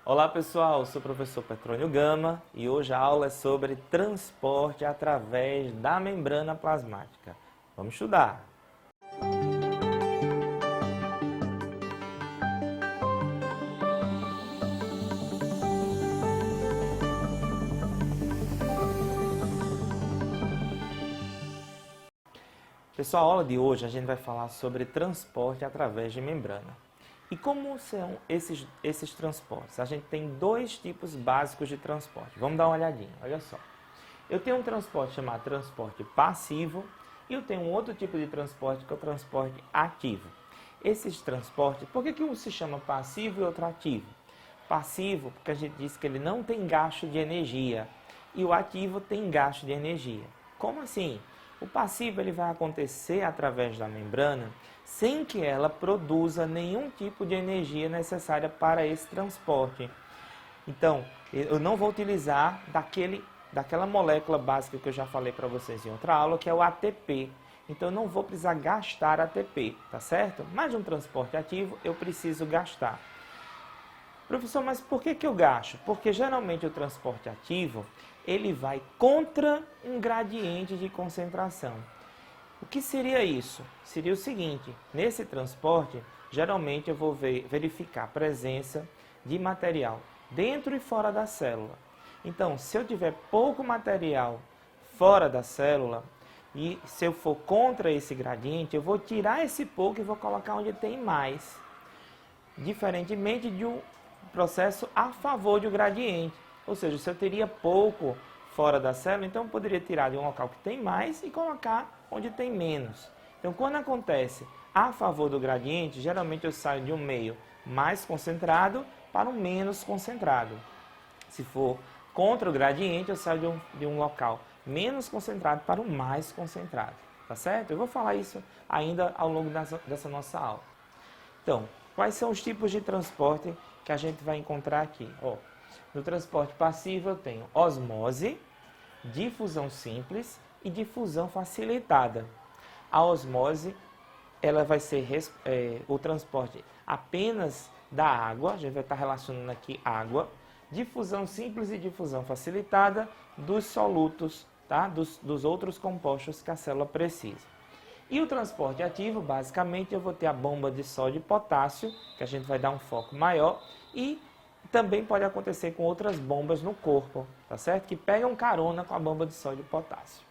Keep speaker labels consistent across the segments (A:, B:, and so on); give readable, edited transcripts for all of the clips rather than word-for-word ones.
A: Olá pessoal, sou o professor Petrônio Gama e hoje a aula é sobre transporte através da membrana plasmática. Vamos estudar! Pessoal, a aula de hoje a gente vai falar sobre transporte através de membrana. E como são esses transportes? A gente tem dois tipos básicos de transporte. Vamos dar uma olhadinha, olha só. Eu tenho um transporte chamado transporte passivo e eu tenho um outro tipo de transporte que é o transporte ativo. Esses transportes, por que um se chama passivo e outro ativo? Passivo porque a gente diz que ele não tem gasto de energia e o ativo tem gasto de energia. Como assim? O passivo ele vai acontecer através da membrana sem que ela produza nenhum tipo de energia necessária para esse transporte. Então, eu não vou utilizar daquela molécula básica que eu já falei para vocês em outra aula, que é o ATP. Então, eu não vou precisar gastar ATP, tá certo? Mas de um transporte ativo, eu preciso gastar. Professor, mas por que eu gasto? Porque geralmente o transporte ativo, ele vai contra um gradiente de concentração. O que seria isso? Seria o seguinte, nesse transporte, geralmente eu vou verificar a presença de material dentro e fora da célula. Então, se eu tiver pouco material fora da célula, e se eu for contra esse gradiente, eu vou tirar esse pouco e vou colocar onde tem mais. Diferentemente de um processo a favor de um gradiente. Ou seja, se eu teria pouco fora da célula, então eu poderia tirar de um local que tem mais e colocar onde tem menos. Então, quando acontece a favor do gradiente, geralmente eu saio de um meio mais concentrado para um menos concentrado. Se for contra o gradiente, eu saio de um local menos concentrado para o mais concentrado. Tá certo? Eu vou falar isso ainda ao longo dessa nossa aula. Então, quais são os tipos de transporte que a gente vai encontrar aqui? No transporte passivo eu tenho osmose, difusão simples e difusão facilitada. A osmose ela vai ser o transporte apenas da água, a gente vai estar relacionando aqui água, difusão simples e difusão facilitada dos solutos, tá? dos outros compostos que a célula precisa. E o transporte ativo, basicamente, eu vou ter a bomba de sódio e potássio, que a gente vai dar um foco maior, e também pode acontecer com outras bombas no corpo, tá certo? Que pegam carona com a bomba de sódio e potássio.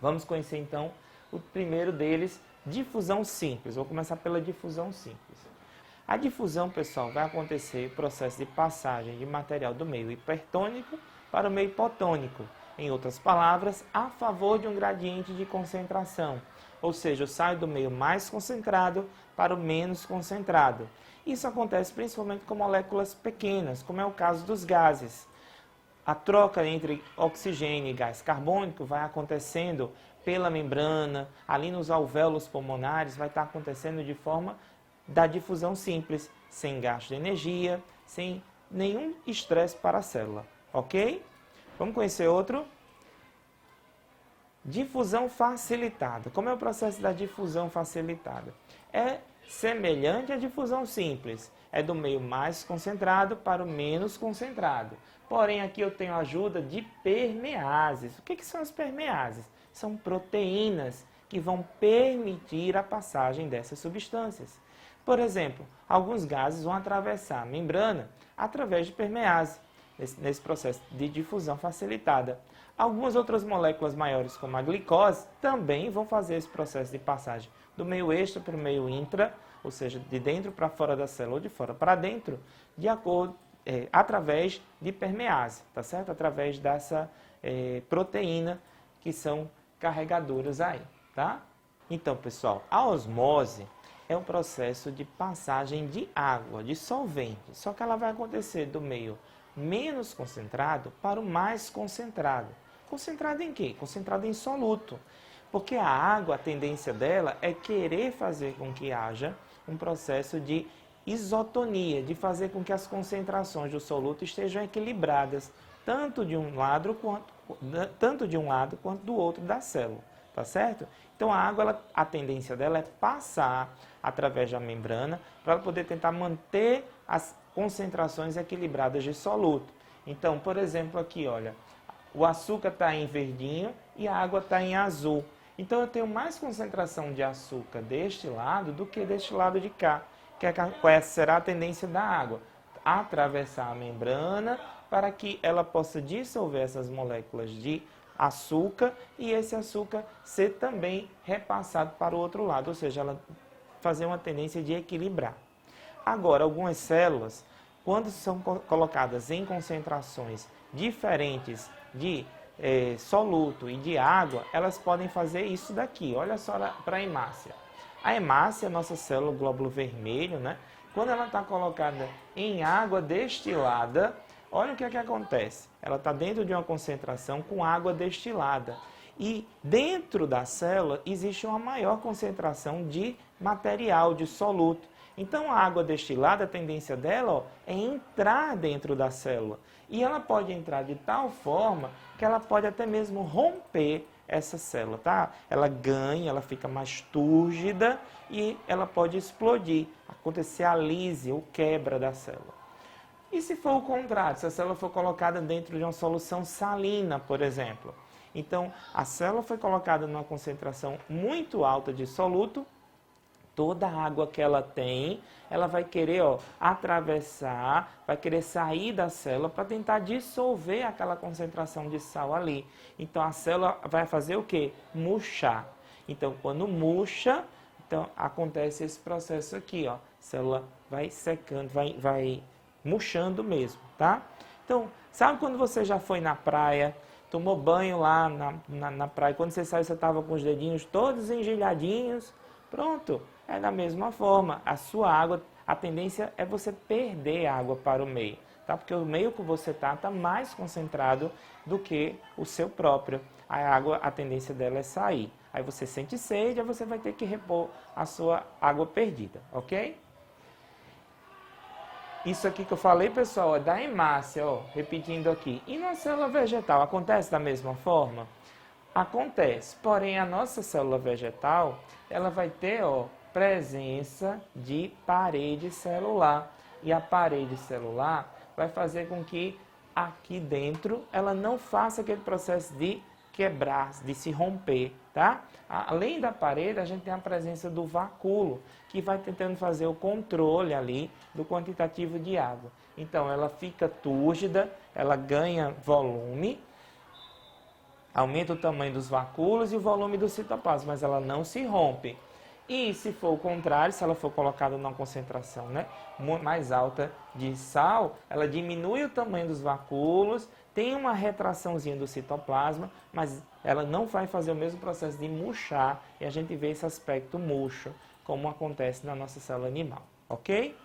A: Vamos conhecer, então, o primeiro deles, difusão simples. Vou começar pela difusão simples. A difusão, pessoal, vai acontecer o processo de passagem de material do meio hipertônico para o meio hipotônico. Em outras palavras, a favor de um gradiente de concentração. Ou seja, eu saio do meio mais concentrado para o menos concentrado. Isso acontece principalmente com moléculas pequenas, como é o caso dos gases. A troca entre oxigênio e gás carbônico vai acontecendo pela membrana, ali nos alvéolos pulmonares, vai estar acontecendo de forma da difusão simples, sem gasto de energia, sem nenhum estresse para a célula. Ok? Vamos conhecer outro? Difusão facilitada. Como é o processo da difusão facilitada? É semelhante à difusão simples. É do meio mais concentrado para o menos concentrado. Porém, aqui eu tenho a ajuda de permeases. O que são as permeases? São proteínas que vão permitir a passagem dessas substâncias. Por exemplo, alguns gases vão atravessar a membrana através de permease, nesse processo de difusão facilitada. Algumas outras moléculas maiores, como a glicose, também vão fazer esse processo de passagem do meio extra para o meio intra, ou seja, de dentro para fora da célula ou de fora para dentro, através de permease, tá certo? Através dessa proteína que são carregadoras aí, tá? Então, pessoal, a osmose é um processo de passagem de água, de solvente, só que ela vai acontecer do meio menos concentrado para o mais concentrado. Concentrado em quê? Concentrado em soluto. Porque a água, a tendência dela é querer fazer com que haja um processo de isotonia, de fazer com que as concentrações do soluto estejam equilibradas, tanto de um lado quanto do outro da célula, tá certo? Então a água, a tendência dela é passar através da membrana para poder tentar manter as concentrações equilibradas de soluto. Então, por exemplo, aqui, olha, o açúcar está em verdinho e a água está em azul. Então, eu tenho mais concentração de açúcar deste lado do que deste lado de cá. Qual será a tendência da água? Atravessar a membrana para que ela possa dissolver essas moléculas de açúcar e esse açúcar ser também repassado para o outro lado, ou seja, ela fazer uma tendência de equilibrar. Agora, algumas células, quando são colocadas em concentrações diferentes de soluto e de água, elas podem fazer isso daqui. Olha só para a hemácia. A hemácia, nossa célula glóbulo vermelho, né? Quando ela está colocada em água destilada, olha o que acontece. Ela está dentro de uma concentração com água destilada. E dentro da célula existe uma maior concentração de material, de soluto. Então a água destilada, a tendência dela é entrar dentro da célula. E ela pode entrar de tal forma que ela pode até mesmo romper essa célula, tá? Ela ganha, ela fica mais túrgida e ela pode explodir, acontecer a lise ou quebra da célula. E se for o contrário, se a célula for colocada dentro de uma solução salina, por exemplo? Então, a célula foi colocada numa concentração muito alta de soluto, toda a água que ela tem, ela vai querer atravessar, vai querer sair da célula para tentar dissolver aquela concentração de sal ali. Então, a célula vai fazer o quê? Murchar. Então, quando murcha, então, acontece esse processo aqui, a célula vai secando, vai murchando mesmo, tá? Então, sabe quando você já foi na praia, tomou banho lá na praia, quando você saiu você estava com os dedinhos todos engelhadinhos, pronto, é da mesma forma, a sua água, a tendência é você perder água para o meio, tá? Porque o meio que você está mais concentrado do que o seu próprio, a água, a tendência dela é sair, aí você sente sede, aí você vai ter que repor a sua água perdida, ok? Isso aqui que eu falei, pessoal, é da hemácia, repetindo aqui. E na célula vegetal, acontece da mesma forma? Acontece, porém a nossa célula vegetal, ela vai ter, presença de parede celular. E a parede celular vai fazer com que aqui dentro ela não faça aquele processo de quebrar, de se romper, tá? Além da parede, a gente tem a presença do vacúolo, que vai tentando fazer o controle ali do quantitativo de água. Então, ela fica túrgida, ela ganha volume, aumenta o tamanho dos vacúolos e o volume do citoplasma, mas ela não se rompe. E se for o contrário, se ela for colocada numa concentração mais alta de sal, ela diminui o tamanho dos vacúolos, tem uma retraçãozinha do citoplasma, mas ela não vai fazer o mesmo processo de murchar e a gente vê esse aspecto murcho, como acontece na nossa célula animal, ok?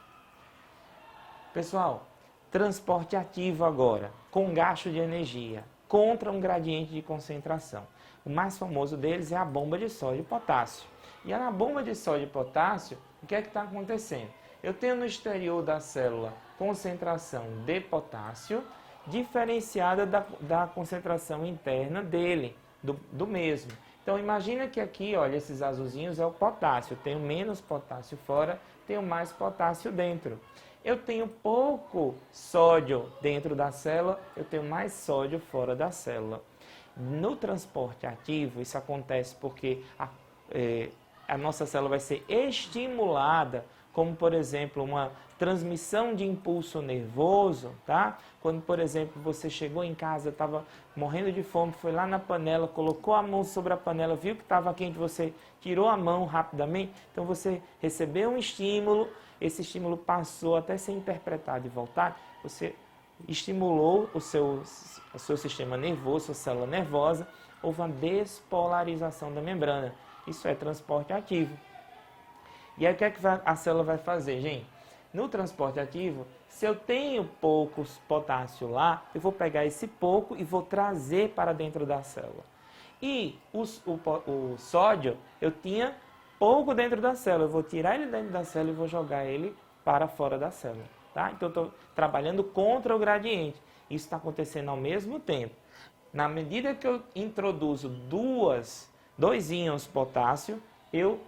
A: Pessoal, transporte ativo agora, com gasto de energia, contra um gradiente de concentração. O mais famoso deles é a bomba de sódio e potássio. E na bomba de sódio e potássio, o que é que está acontecendo? Eu tenho no exterior da célula concentração de potássio, diferenciada da concentração interna dele, do mesmo. Então, imagina que aqui, olha, esses azulzinhos é o potássio. Eu tenho menos potássio fora, tenho mais potássio dentro. Eu tenho pouco sódio dentro da célula, eu tenho mais sódio fora da célula. No transporte ativo, isso acontece porque a nossa célula vai ser estimulada, como, por exemplo, uma transmissão de impulso nervoso, tá? Quando, por exemplo, você chegou em casa, estava morrendo de fome, foi lá na panela, colocou a mão sobre a panela, viu que estava quente, você tirou a mão rapidamente, então você recebeu um estímulo, esse estímulo passou até ser interpretado e voltar, você estimulou o seu sistema nervoso, sua célula nervosa, houve uma despolarização da membrana. Isso é transporte ativo. E aí o que é que a célula vai fazer, gente? No transporte ativo, se eu tenho poucos potássio lá, eu vou pegar esse pouco e vou trazer para dentro da célula. E o sódio, eu tinha pouco dentro da célula, eu vou tirar ele dentro da célula e vou jogar ele para fora da célula. Tá? Então, eu estou trabalhando contra o gradiente. Isso está acontecendo ao mesmo tempo. Na medida que eu introduzo dois íons potássio, eu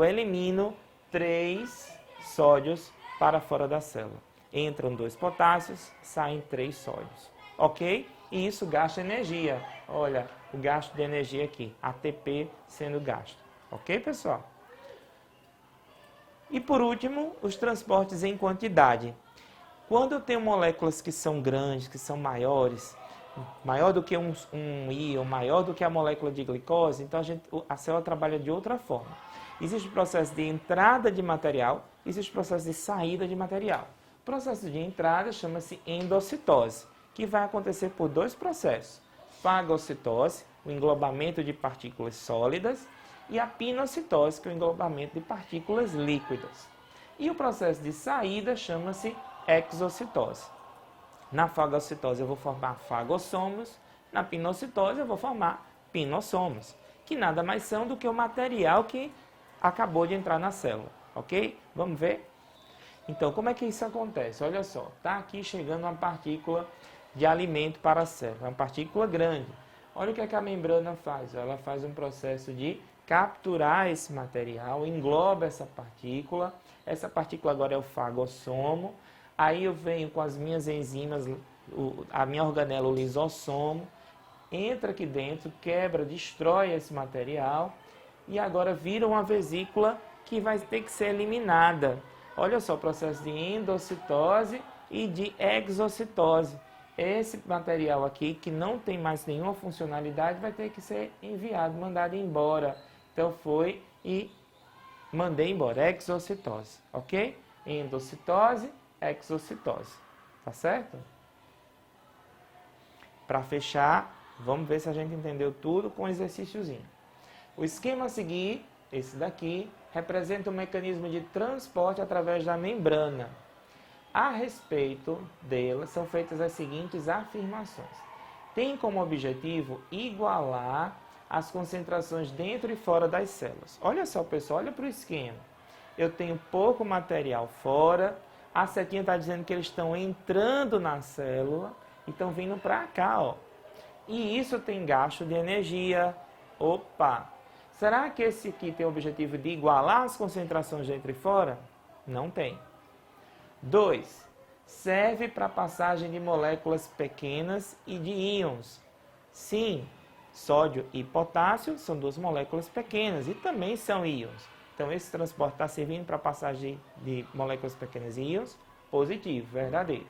A: elimino 3 sódios para fora da célula. Entram 2 potássios, saem 3 sódios. Ok? E isso gasta energia. Olha, o gasto de energia aqui, ATP sendo gasto. Ok, pessoal? E por último, os transportes em quantidade. Quando eu tenho moléculas que são grandes, que são maiores, maior do que um íon, maior do que a molécula de glicose, então a célula trabalha de outra forma. Existe o processo de entrada de material, existe o processo de saída de material. O processo de entrada chama-se endocitose, que vai acontecer por 2 processos. Fagocitose, o englobamento de partículas sólidas, e a pinocitose, que é o englobamento de partículas líquidas. E o processo de saída chama-se exocitose. Na fagocitose eu vou formar fagossomos, na pinocitose eu vou formar pinossomos, que nada mais são do que o material que acabou de entrar na célula, ok? Vamos ver? Então, como é que isso acontece? Olha só, está aqui chegando uma partícula de alimento para a célula, uma partícula grande. Olha o que a membrana faz, ela faz um processo de capturar esse material, engloba essa partícula agora é o fagossomo, aí eu venho com as minhas enzimas, a minha organela, o lisossomo, entra aqui dentro, quebra, destrói esse material e agora vira uma vesícula que vai ter que ser eliminada. Olha só o processo de endocitose e de exocitose. Esse material aqui, que não tem mais nenhuma funcionalidade, vai ter que ser enviado, mandado embora. Então foi e mandei embora, exocitose, ok? Endocitose, exocitose, tá certo? Para fechar, vamos ver se a gente entendeu tudo com um exercíciozinho. O esquema a seguir, esse daqui, representa um mecanismo de transporte através da membrana. A respeito dela, são feitas as seguintes afirmações. Tem como objetivo igualar as concentrações dentro e fora das células. Olha só, pessoal, olha para o esquema. Eu tenho pouco material fora, a setinha está dizendo que eles estão entrando na célula e estão vindo para cá, ó. E isso tem gasto de energia. Opa! Será que esse aqui tem o objetivo de igualar as concentrações dentro e fora? Não tem. 2. Serve para a passagem de moléculas pequenas e de íons. Sim, sódio e potássio são 2 moléculas pequenas e também são íons. Então, esse transporte está servindo para a passagem de moléculas pequenas e íons? Positivo, verdadeiro.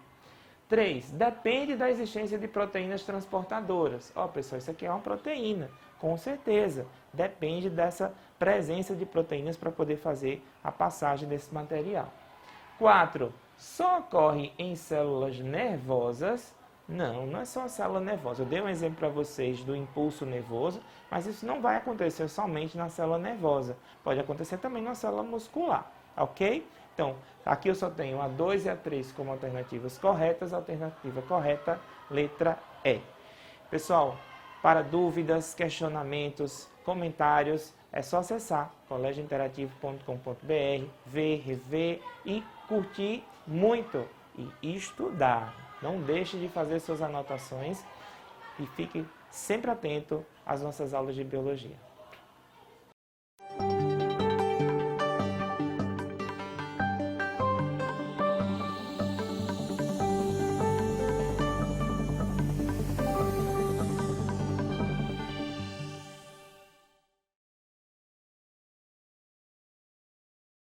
A: 3. Depende da existência de proteínas transportadoras. Ó, pessoal, isso aqui é uma proteína, com certeza. Depende dessa presença de proteínas para poder fazer a passagem desse material. 4. Só ocorre em células nervosas? Não, não é só a célula nervosa. Eu dei um exemplo para vocês do impulso nervoso, mas isso não vai acontecer somente na célula nervosa. Pode acontecer também na célula muscular, ok? Então, aqui eu só tenho a 2 e a 3 como alternativas corretas. A alternativa correta, letra E. Pessoal, para dúvidas, questionamentos, comentários, é só acessar colégiointerativo.com.br, ver, rever e curtir muito e estudar. Não deixe de fazer suas anotações e fique sempre atento às nossas aulas de biologia.